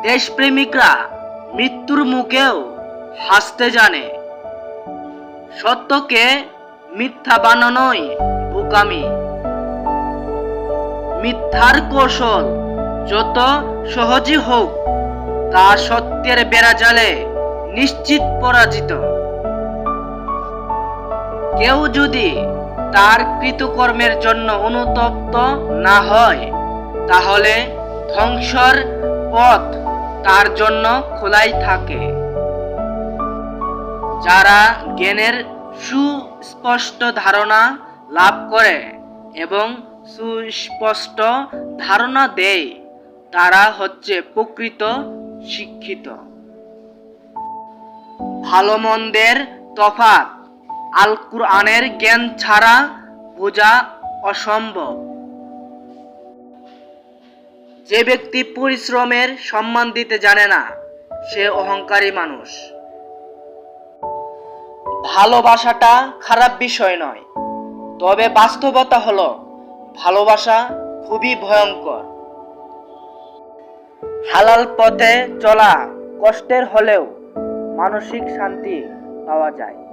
দেশপ্রেমিকরা মৃত্যুর মুখেও হাসতে জানে। সত্যকে মিথ্যা বানানোই বোকামি। মিথ্যার কৌশল যত সহজই হোক, তা সত্যের বেড়াজালে নিশ্চিত পরাজিত। কেউ যদি তার কৃতকর্মের জন্য অনুতপ্ত না হয়, তাহলে ধ্বংসের পথ তার জন্য খোলাই থাকে। যারা জ্ঞানের সুস্পষ্ট ধারণা লাভ করে এবং সুস্পষ্ট ধারণা দেয়, তারা হচ্ছে প্রকৃত শিক্ষিত। ভালো মন্দের তফাৎ আল কুরআনের জ্ঞান ছাড়া বোঝা অসম্ভব। যে ব্যক্তি পরিশ্রমের সম্মান দিতে জানে না, সে অহংকারী মানুষ। ভালোবাসাটা খারাপ বিষয় নয়, তবে বাস্তবতা হলো ভালোবাসা খুবই ভয়ঙ্কর। হালাল পথে চলা কষ্টের হলেও মানসিক শান্তি পাওয়া যায়।